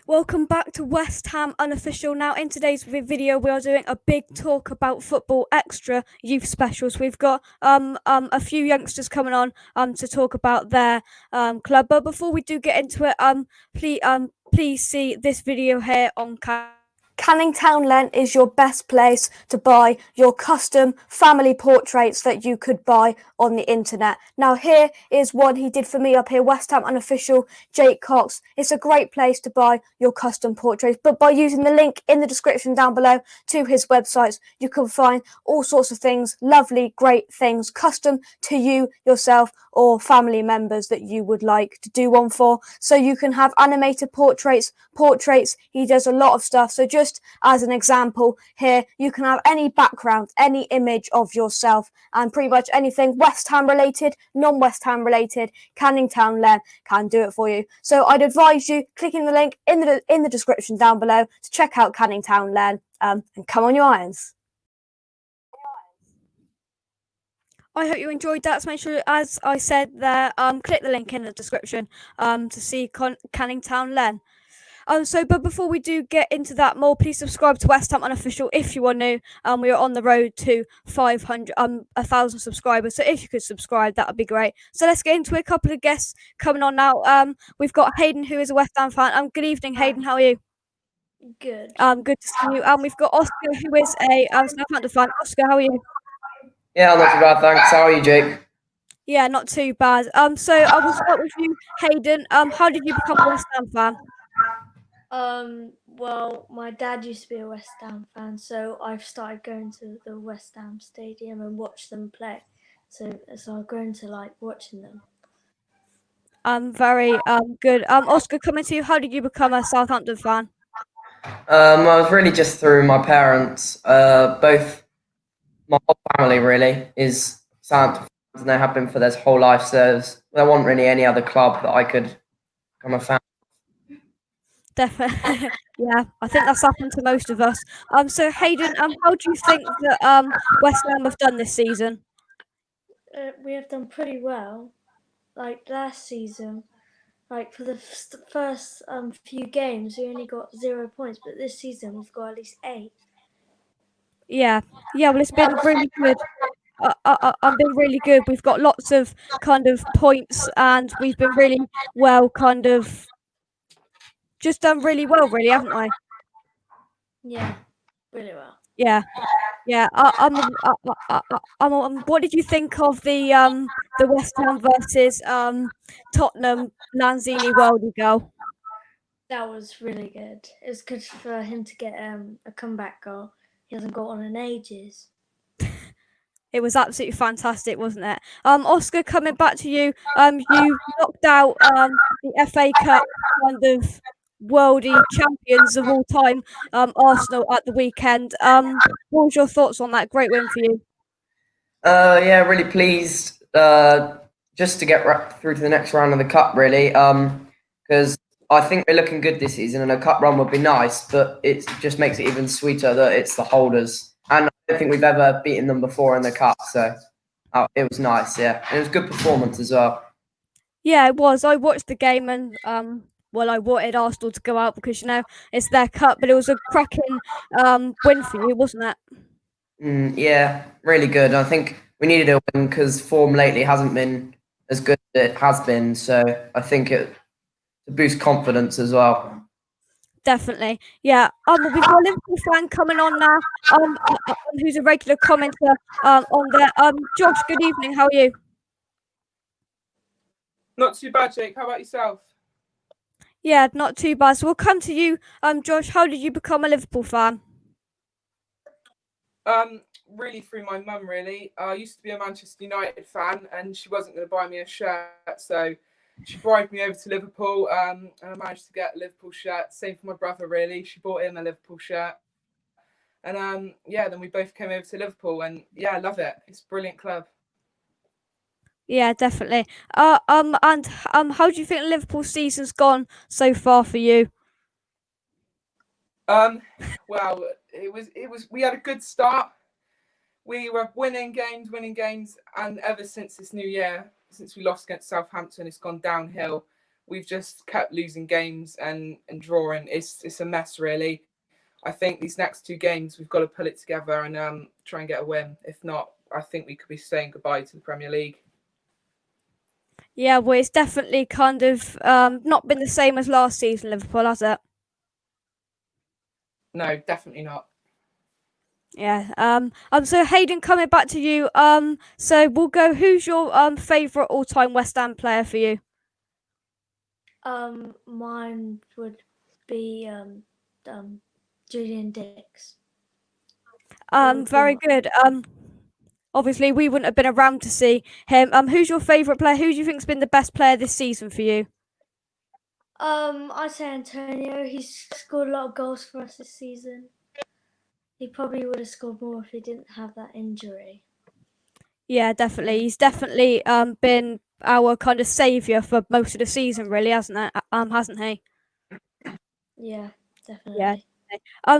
Welcome back to West Ham Unofficial. Now, in today's video, we are doing a big talk about football extra youth specials. We've got a few youngsters coming on to talk about their club. But before we do get into it, please see this video here on Canning Town Lent is your best place to buy your custom family portraits that you could buy on the internet. Now here is one he did for me up here, West Ham Unofficial, Jake Cox. It's a great place to buy your custom portraits, but by using the link in the description down below to his websites, you can find all sorts of things, lovely, great things, custom to you, yourself, or family members that you would like to do one for. So you can have animated portraits. He does a lot of stuff. So just as an example here, you can have any background, any image of yourself, and pretty much anything West Ham related, non-West Ham related, Canning Town Len can do it for you. So I'd advise you clicking the link in the description down below to check out Canning Town Len and come on your irons. I hope you enjoyed that. So make sure, as I said there, click the link in the description to see Canning Town Len. But before we do get into that more, please subscribe to West Ham Unofficial if you are new. We are on the road to 1,000 subscribers. So if you could subscribe, that would be great. So let's get into a couple of guests coming on now. We've got Hayden, who is a West Ham fan. Good evening, Hayden. How are you? Good. Good to see you. We've got Oscar, who is a Southampton fan. Oscar, how are you? Yeah, not too bad, thanks. How are you, Jake? Yeah, not too bad. So I will start with you, Hayden. How did you become a West Ham fan? Well, my dad used to be a West Ham fan, so I've started going to the West Ham stadium and watch them play. So I've grown to like watching them. Very good. Oscar, coming to you. How did you become a Southampton fan? I was really just through my parents. Both my whole family really is Southampton fans, and they have been for their whole life. So there wasn't really any other club that I could become a fan. Definitely, yeah. I think that's happened to most of us. So Hayden, how do you think that West Ham have done this season? We have done pretty well. Like last season, like for the first few games, we only got 0 points, but this season we've got at least 8. Yeah. Well, it's been really good. I've been really good. We've got lots of kind of points, and we've been really well, kind of just done really well, really, haven't I? Yeah, really well. Yeah. What did you think of the West Ham versus Tottenham Lanzini Worldie goal? That was really good. It was good for him to get a comeback goal. He hasn't got one in ages. It was absolutely fantastic, wasn't it? Oscar, coming back to you. You knocked out the FA Cup kind of worldie champions of all time, Arsenal at the weekend. What was your thoughts on that great win for you? Yeah, really pleased just to get through to the next round of the cup, really. Because I think we're looking good this season, and a cup run would be nice, but it just makes it even sweeter that it's the holders. And I don't think we've ever beaten them before in the cup, so it was nice, yeah. And it was a good performance as well. Yeah, it was. I watched the game and I wanted Arsenal to go out because it's their cup, but it was a cracking win for you, wasn't it? Yeah, really good. I think we needed a win because form lately hasn't been as good as it has been, so I think it to boost confidence as well. Definitely, yeah. We've got a Liverpool fan coming on now. Who's a regular commenter on there. Josh, good evening. How are you? Not too bad, Jake. How about yourself? Yeah, not too bad. So we'll come to you, Josh. How did you become a Liverpool fan? Really through my mum, really. I used to be a Manchester United fan, and she wasn't going to buy me a shirt, so she bribed me over to Liverpool, and I managed to get a Liverpool shirt. Same for my brother, really. She bought him a Liverpool shirt. And then we both came over to Liverpool, and yeah, I love it. It's a brilliant club. Yeah, definitely. And how do you think Liverpool season's gone so far for you? Well, it was. We had a good start. We were winning games, and ever since this new year, since we lost against Southampton, it's gone downhill. we've just kept losing games and drawing. It's a mess, really. I think these next 2 games we've got to pull it together and try and get a win. If not, I think we could be saying goodbye to the Premier League. Yeah, well, it's definitely kind of not been the same as last season, Liverpool, has it? No, definitely not. Yeah. So Hayden, coming back to you. So we'll go. Who's your favourite all-time West Ham player for you? Mine would be Julian Dix. Very good. Obviously we wouldn't have been around to see him. Who's your favourite player? Who do you think's been the best player this season for you? I'd say Antonio. He's scored a lot of goals for us this season. He probably would have scored more if he didn't have that injury. Yeah, definitely. He's definitely been our kind of saviour for most of the season, really, hasn't he? Yeah, definitely. Yeah.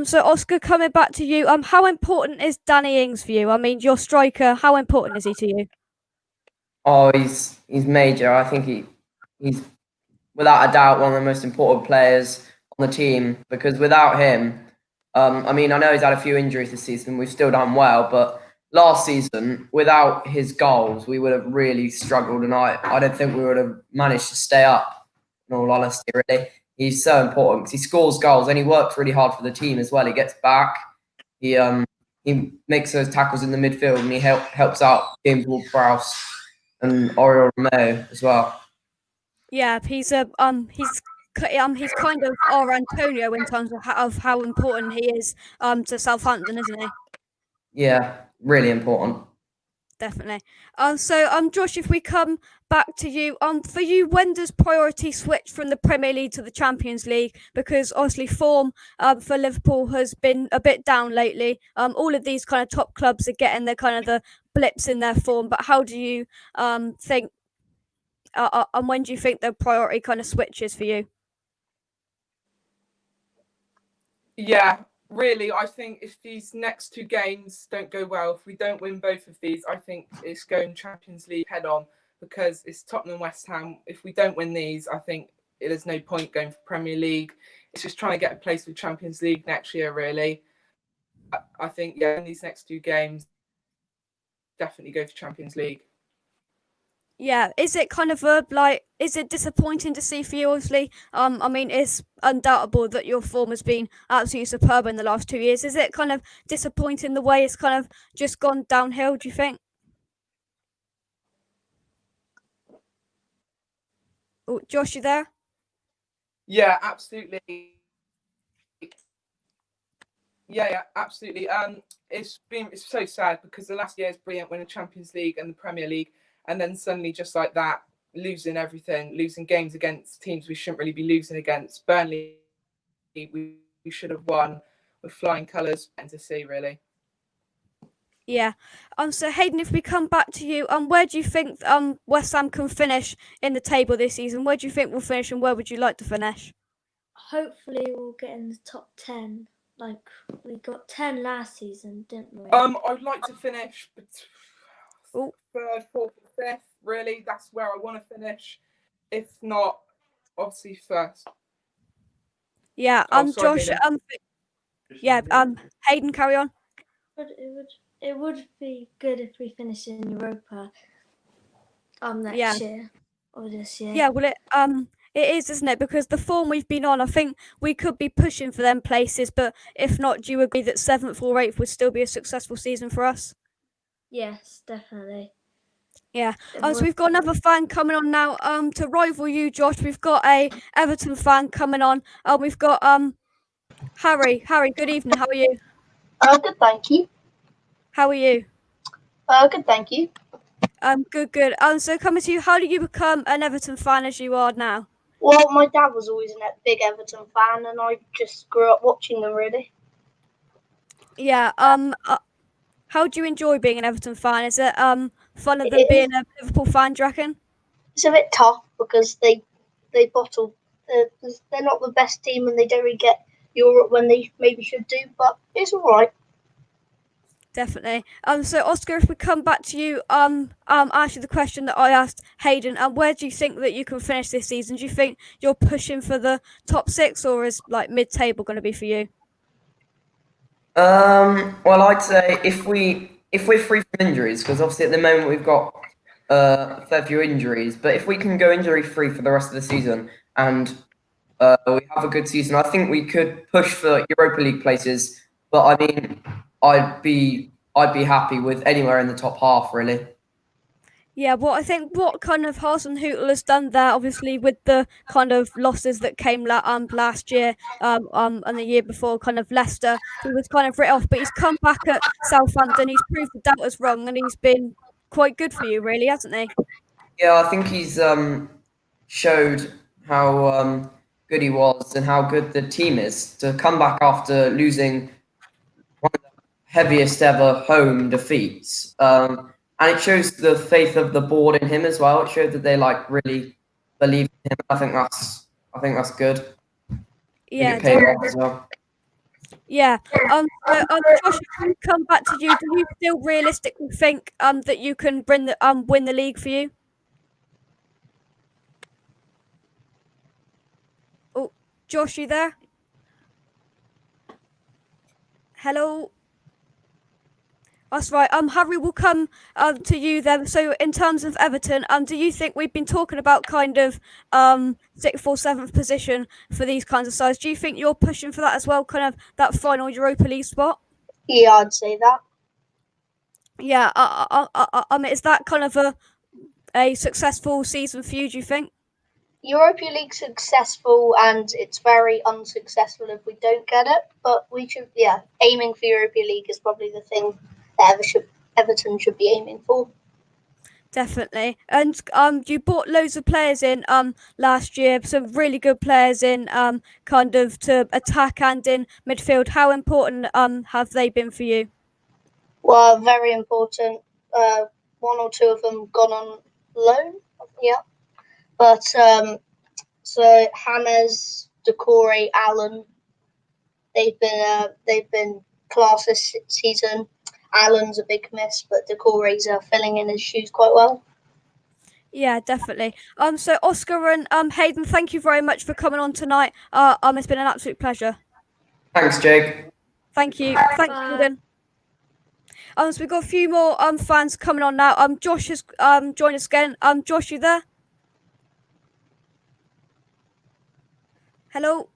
So Oscar, coming back to you. How important is Danny Ings for you? I mean, your striker. How important is he to you? Oh, he's major. I think he's without a doubt one of the most important players on the team because without him, I mean, I know he's had a few injuries this season. We've still done well, but last season, without his goals, we would have really struggled, and I don't think we would have managed to stay up. In all honesty, really, he's so important because he scores goals and he works really hard for the team as well. He gets back. He makes those tackles in the midfield and he helps out James Ward-Prowse and Oriol Romeo as well. Yeah, he's kind of our Antonio in terms of how important he is to Southampton, isn't he? Yeah, really important. Definitely. So Josh, if we come back to you, for you, when does priority switch from the Premier League to the Champions League? Because obviously form for Liverpool has been a bit down lately. All of these kind of top clubs are getting their kind of the blips in their form, but how do you think and when do you think the priority kind of switches for you? Yeah, really, I think if these next 2 games don't go well, if we don't win both of these, I think it's going Champions League head on because it's Tottenham, West Ham. If we don't win these, I think there's no point going for Premier League. It's just trying to get a place with Champions League next year, really. I think, yeah, in these next 2 games, definitely go for Champions League. Yeah, is it kind of is it disappointing to see for you? Obviously, I mean, it's undoubtable that your form has been absolutely superb in the last 2 years. Is it kind of disappointing the way it's kind of just gone downhill? Do you think? Oh, Josh, you there? Yeah, absolutely. Yeah, absolutely. It's so sad because the last year is brilliant, winning Champions League and the Premier League, and then suddenly just like that, losing everything, losing games against teams we shouldn't really be losing against. Burnley, we should have won with flying colours. And to see, really. Yeah. So Hayden, if we come back to you, where do you think West Ham can finish in the table this season? Where do you think we'll finish, and where would you like to finish? Hopefully, we'll get in the top 10. Like we got 10 last season, didn't we? I'd like to finish Oh. 3rd, 4th, 5th. Really, that's where I want to finish. If not, obviously 1st. Yeah. Sorry, Josh. Hayden. Yeah. Hayden, carry on. But it would be good if we finish in Europa. Next year or this year. Yeah. Well, it is, isn't it? Because the form we've been on, I think we could be pushing for them places. But if not, do you agree that 7th or 8th would still be a successful season for us? Yes, definitely. Yeah. So we've got another fan coming on now. To rival you, Josh, we've got a Everton fan coming on. We've got Harry. Harry, good evening. How are you? Good, thank you. How are you? Good, thank you. Good. So coming to you, how did you become an Everton fan as you are now? Well, my dad was always a big Everton fan, and I just grew up watching them, really. Yeah. How do you enjoy being an Everton fan? Is it funner than It being a Liverpool fan? Do you reckon? It's a bit tough because they bottle. They're not the best team, and they don't really get Europe when they maybe should do. But it's all right. Definitely. So Oscar, if we come back to you, ask you the question that I asked Hayden. Where do you think that you can finish this season? Do you think you're pushing for the top 6, or is like mid-table going to be for you? Well, I'd say if we're free from injuries, because obviously at the moment we've got a fair few injuries, but if we can go injury free for the rest of the season and we have a good season, I think we could push for Europa League places. But I mean, I'd be happy with anywhere in the top half, really. Yeah, well, I think what kind of Hasenhüttl has done there, obviously with the kind of losses that came last year, and the year before, kind of Leicester, he was kind of writ off, but he's come back at Southampton. He's proved the doubters wrong, and he's been quite good for you, really, hasn't he? Yeah, I think he's showed how good he was and how good the team is to come back after losing one of the heaviest ever home defeats. And it shows the faith of the board in him as well. It showed that they like really believe in him. I think that's good. I think Yeah, it paid off as well. yeah. Josh, if we come back to you, do you still realistically think that you can win the league for you? Oh, Josh, you there? Hello. That's right. Harry, will come to you then. So, in terms of Everton, do you think we've been talking about kind of 6th or 7th position for these kinds of sides? Do you think you're pushing for that as well, kind of that final Europa League spot? Yeah, I'd say that. Yeah. Is that kind of a successful season for you? Do you think? Europa League successful, and it's very unsuccessful if we don't get it. But we should, yeah, aiming for Europa League is probably the thing that Everton should be aiming for. Definitely. And you bought loads of players in last year, some really good players in kind of to attack and in midfield. How important have they been for you? Well, very important. One or two of them gone on loan. Yeah, but so Hammers, Decore, Allen, they've been class this season. Allen's a big miss, but Decore's filling in his shoes quite well. Yeah, definitely. So Oscar and Hayden, thank you very much for coming on tonight. It's been an absolute pleasure. Thanks, Jake. Thank you. Thanks, Bye. Hayden. So we've got a few more fans coming on now. Josh has joined us again. Josh, you there? Hello.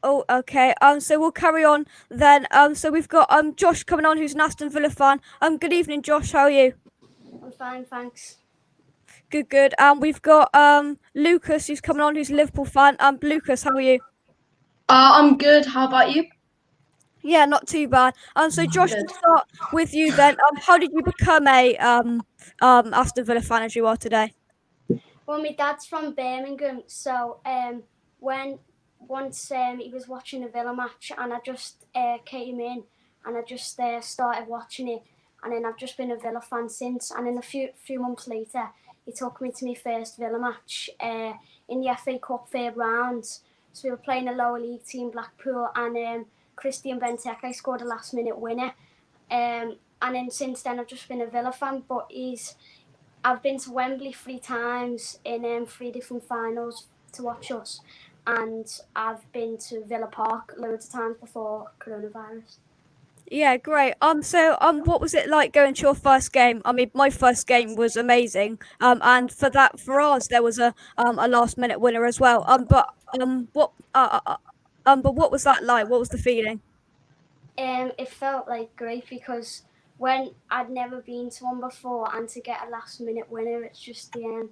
Oh, okay. So we'll carry on then. So we've got Josh coming on, who's an Aston Villa fan. Good evening, Josh. How are you? I'm fine, thanks. Good. We've got Lucas, who's coming on, who's a Liverpool fan. Lucas, how are you? I'm good. How about you? Yeah, not too bad. So Josh, Good. to start with you then. How did you become a Aston Villa fan as you are today? Well, my dad's from Birmingham, so when once he was watching a Villa match, and I just came in and I just started watching it, and then I've just been a Villa fan since. And then a few months later, he took me to my first Villa match in the FA Cup third round. So we were playing a lower league team, Blackpool, and Christian Benteke scored a last minute winner. And then since then, I've just been a Villa fan. But I've been to Wembley 3 times in 3 different finals to watch us, and I've been to Villa Park loads of times before coronavirus. Yeah, great. So what was it like going to your first game? I mean, my first game was amazing. And for ours, there was a last minute winner as well. But what was that like? What was the feeling? It felt like great because when I'd never been to one before, and to get a last minute winner, it's just the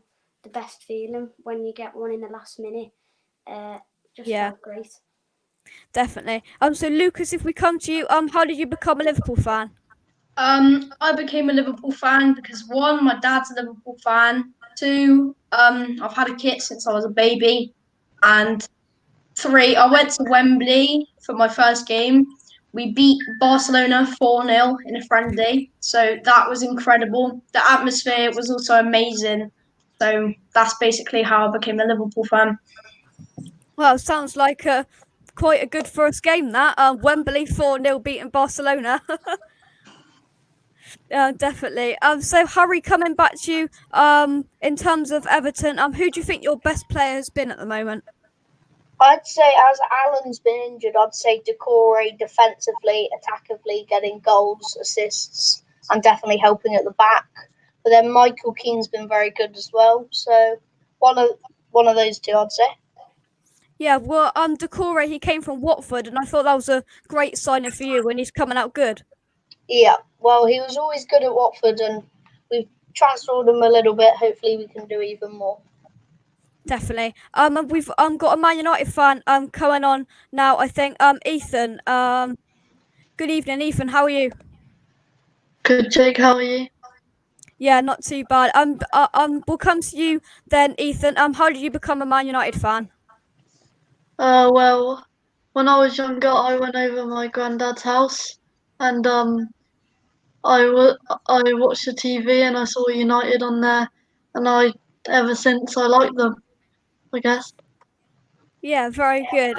best feeling when you get one in the last minute. Felt great. Definitely. So Lucas, if we come to you, how did you become a Liverpool fan? I became a Liverpool fan because 1, my dad's a Liverpool fan. 2, I've had a kit since I was a baby, and 3, I went to Wembley for my first game. We beat Barcelona 4-0 in a friendly, so that was incredible. The atmosphere was also amazing. So that's basically how I became a Liverpool fan. Well, sounds like quite a good first game that. Wembley 4-0 beating Barcelona. Definitely. So Harry, coming back to you, in terms of Everton, who do you think your best player has been at the moment? I'd say as Alan's been injured, I'd say Decore defensively, attackively, getting goals, assists, and definitely helping at the back. But then Michael Keane's been very good as well. So one of those two, I'd say. Yeah, well, Decore, he came from Watford, and I thought that was a great signing for you when he's coming out good. Yeah, well, he was always good at Watford, and we've transferred him a little bit. Hopefully, we can do even more. Definitely. And we've got a Man United fan coming on now. I think Ethan. Good evening, Ethan. How are you? Good, Jake. How are you? Yeah, not too bad. We'll come to you then, Ethan. How did you become a Man United fan? Well, when I was younger, I went over my granddad's house, and I watched the TV and I saw United on there, and ever since I like them, I guess. Yeah, very good.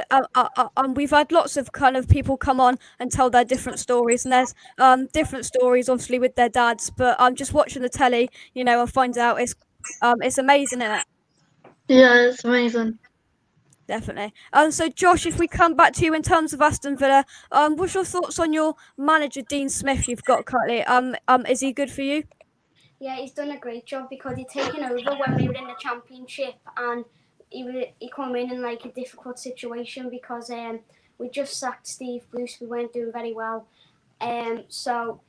We've had lots of kind of people come on and tell their different stories, and there's different stories obviously with their dads. But I'm just watching the telly, and find out it's amazing, isn't it? Yeah, it's amazing. Definitely. So Josh, if we come back to you in terms of Aston Villa, what's your thoughts on your manager Dean Smith you've got currently? Is he good for you? Yeah, he's done a great job because he'd taken over when we were in the Championship, and he come in like a difficult situation because we just sacked Steve Bruce. We weren't doing very well, so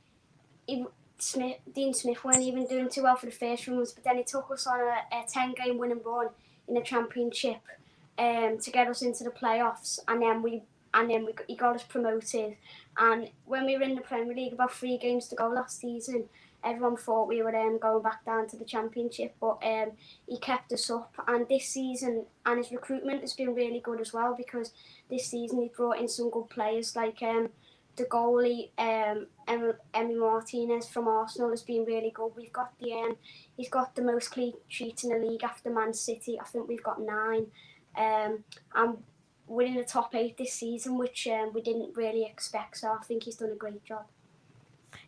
Dean Smith weren't even doing too well for the first runs, but then he took us on a 10-game winning run in the Championship to get us into the playoffs, and then he got us promoted. And when we were in the Premier League, about 3 games to go last season, everyone thought we were going back down to the Championship, but he kept us up. And this season, and his recruitment has been really good as well, because this season he brought in some good players like the goalie, Emi Martinez from Arsenal has been really good. We've got he's got the most clean sheets in the league after Man City. I think we've got 9, and we're in the top 8 this season, which we didn't really expect. So I think he's done a great job.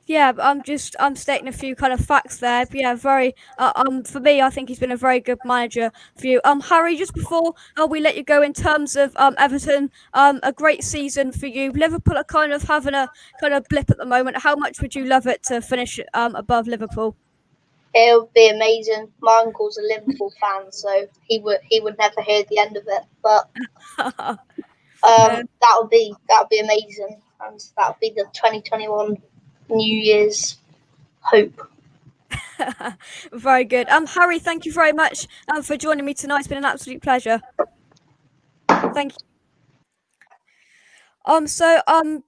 Yeah, I'm stating a few kind of facts there. But yeah, very for me, I think he's been a very good manager for you. Harry, just before we let you go, in terms of Everton, a great season for you. Liverpool are kind of having a kind of blip at the moment. How much would you love it to finish above Liverpool? It would be amazing. My uncle's a Liverpool fan, so he would never hear the end of it. But that would be amazing, and that would be the 2021 New Year's hope. Very good. Harry, thank you very much for joining me tonight. It's been an absolute pleasure. Thank you.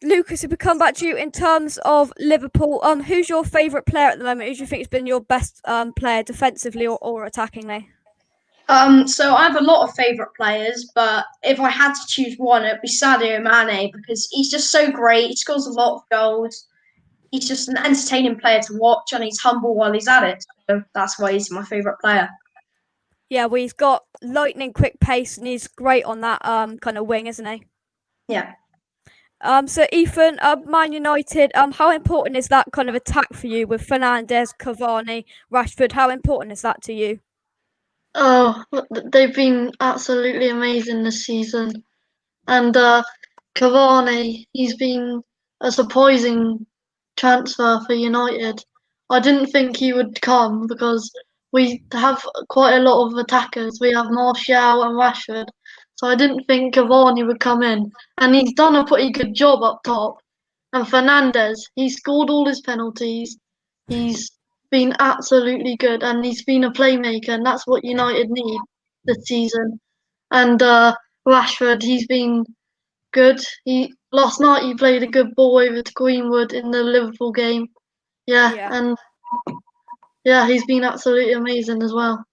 Lucas, if we come back to you in terms of Liverpool, who's your favourite player at the moment? Who do you think has been your best player defensively or attackingly? So I have a lot of favourite players, but if I had to choose one, it'd be Sadio Mane, because he's just so great. He scores a lot of goals. He's just an entertaining player to watch, and he's humble while he's at it. So that's why he's my favourite player. Yeah, well, he's got lightning quick pace, and he's great on that kind of wing, isn't he? Yeah. So Ethan, Man United, how important is that kind of attack for you with Fernandes, Cavani, Rashford? How important is that to you? Oh, they've been absolutely amazing this season, and Cavani, he's been a surprising transfer for United. I didn't think he would come because we have quite a lot of attackers. We have Martial and Rashford, so I didn't think Cavani would come in, and he's done a pretty good job up top. And Fernandes, he scored all his penalties. He's been absolutely good, and he's been a playmaker, and that's what United need this season. And Rashford, he's been good. Last night he played a good ball over to Greenwood in the Liverpool game. And he's been absolutely amazing as well.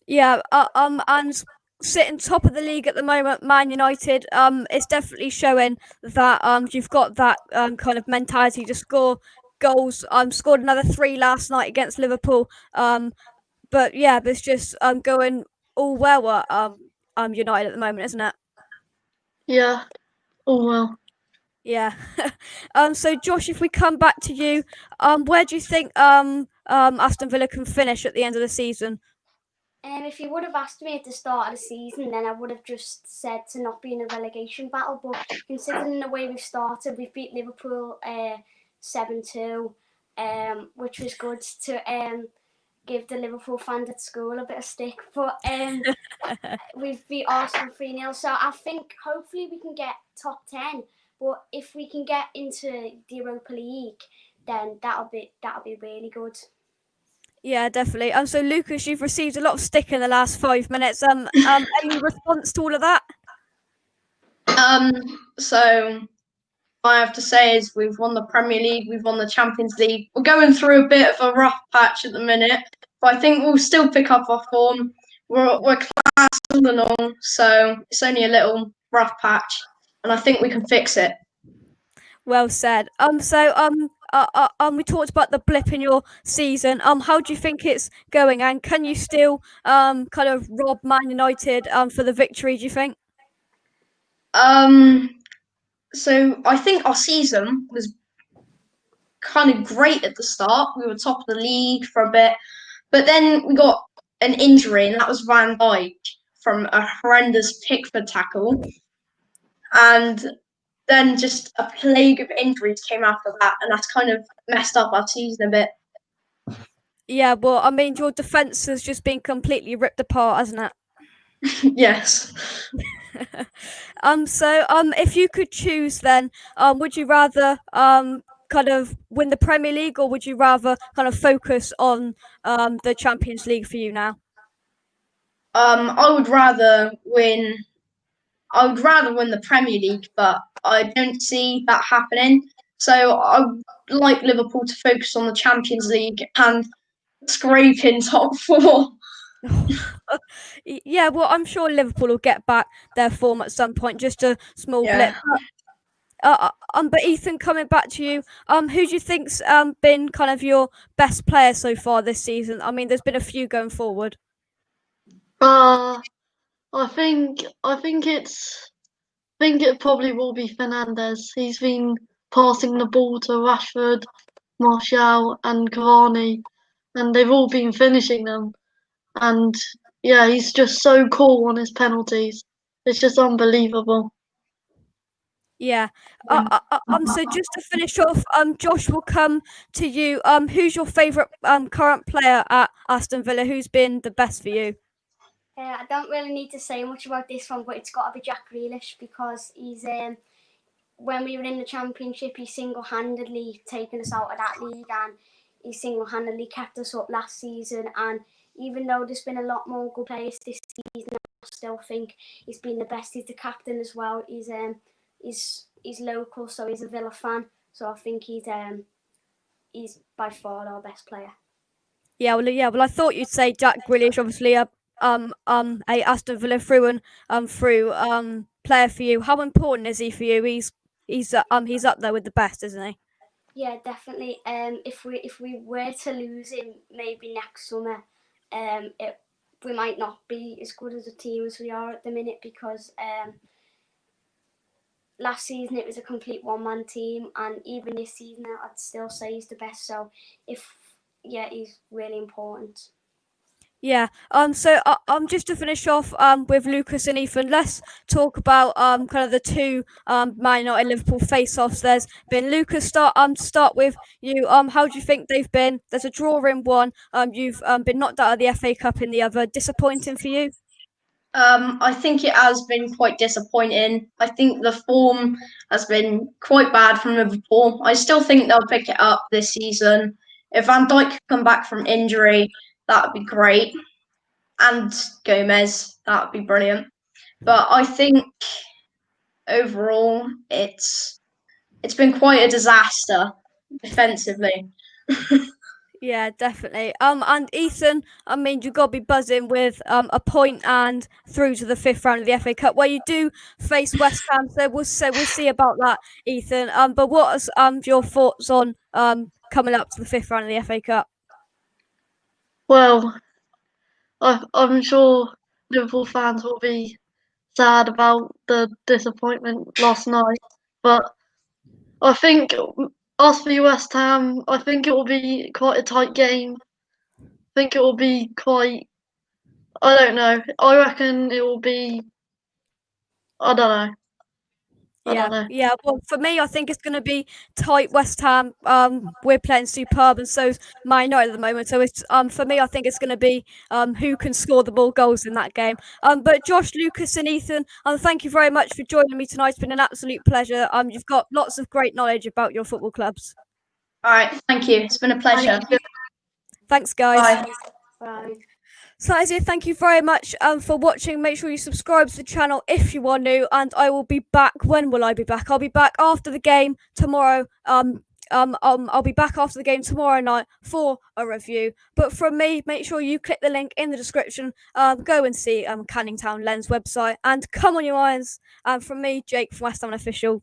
Yeah, and sitting top of the league at the moment, Man United, it's definitely showing that you've got that kind of mentality to score goals. Scored another 3 last night against Liverpool. But yeah, it's just going all well at United at the moment, isn't it? Yeah, all well. Yeah. So Josh, if we come back to you, where do you think Aston Villa can finish at the end of the season? If you would have asked me at the start of the season, then I would have just said to not be in a relegation battle. But considering the way we've started, we've beat Liverpool 7-2, which was good to give the Liverpool fans at school a bit of stick. But we've beat Arsenal 3-0, so I think hopefully we can get top 10. But if we can get into the Europa League, then that'll be really good. Yeah, definitely. So Lucas, you've received a lot of stick in the last 5 minutes. Any response to all of that? So I have to say is we've won the Premier League, we've won the Champions League. We're going through a bit of a rough patch at the minute, but I think we'll still pick up our form. We're class all in all, so it's only a little rough patch, and I think we can fix it. Well said. We talked about the blip in your season. How do you think it's going, and can you still kind of rob Man United for the victory? Do you think? So I think our season was kind of great at the start. We were top of the league for a bit, but then we got an injury, and that was Van Dijk from a horrendous Pickford tackle. And then just a plague of injuries came after that, and that's kind of messed up our season a bit. Yeah, well, I mean, your defense has just been completely ripped apart, hasn't it? Yes. If you could choose, then, would you rather kind of win the Premier League, or would you rather kind of focus on the Champions League for you now? I would rather win. I would rather win the Premier League, but I don't see that happening. So I would like Liverpool to focus on the Champions League and scraping top four. Yeah, well, I'm sure Liverpool will get back their form at some point. Just a small blip. But Ethan, coming back to you, who do you think's been kind of your best player so far this season? I mean, there's been a few going forward. I think it probably will be Fernandez. He's been passing the ball to Rashford, Martial, and Cavani, and they've all been finishing them. And yeah, he's just so cool on his penalties. It's just unbelievable. Yeah. So just to finish off, Josh, will come to you. Who's your favourite current player at Aston Villa? Who's been the best for you? I don't really need to say much about this one, but it's got to be Jack Grealish, because he's when we were in the Championship, he single-handedly taken us out of that league, and he single-handedly kept us up last season. And even though there's been a lot more good players this season, I still think he's been the best. He's the captain as well. He's local, so he's a Villa fan. So I think he's by far our best player. Yeah, well, I thought you'd say Jack Grealish, obviously a Aston Villa through and through player for you. How important is he for you? He's up there with the best, isn't he? Yeah, definitely. If we were to lose him maybe next summer, we might not be as good as a team as we are at the minute, because last season it was a complete one-man team, and even this season I'd still say he's the best. So he's really important. Yeah. Just to finish off with Lucas and Ethan, let's talk about kind of the two Man United Liverpool face-offs. There's been Lucas. Start with you. How do you think they've been? There's a draw in one. You've been knocked out of the FA Cup in the other. Disappointing for you? I think it has been quite disappointing. I think the form has been quite bad from Liverpool. I still think they'll pick it up this season. If Van Dijk can come back from injury, that would be great. And Gomez, that would be brilliant. But I think overall it's been quite a disaster defensively. Yeah, definitely. And Ethan, I mean, you've got to be buzzing with a point and through to the fifth round of the FA Cup, where you do face West Ham. So we'll see about that, Ethan. But what are your thoughts on coming up to the fifth round of the FA Cup? Well, I'm sure Liverpool fans will be sad about the disappointment last night, but I think us v West Ham, I think it will be quite a tight game. I think it will be quite. I don't know. I reckon it will be. I don't know. I don't know. Yeah. Well, for me, I think it's going to be tight. West Ham, we're playing superb, and so's Man United at the moment. So it's for me, I think it's going to be who can score the more goals in that game. But Josh, Lucas, and Ethan, thank you very much for joining me tonight. It's been an absolute pleasure. You've got lots of great knowledge about your football clubs. All right, thank you. It's been a pleasure. Thanks, guys. Bye. Bye. So as thank you very much for watching. Make sure you subscribe to the channel if you are new, and I will be back. When will I be back? I'll be back after the game tomorrow. I'll be back after the game tomorrow night for a review. But from me, make sure you click the link in the description. Go and see Canning Town Lens website, and come on, you irons. And from me, Jake from West Ham Official.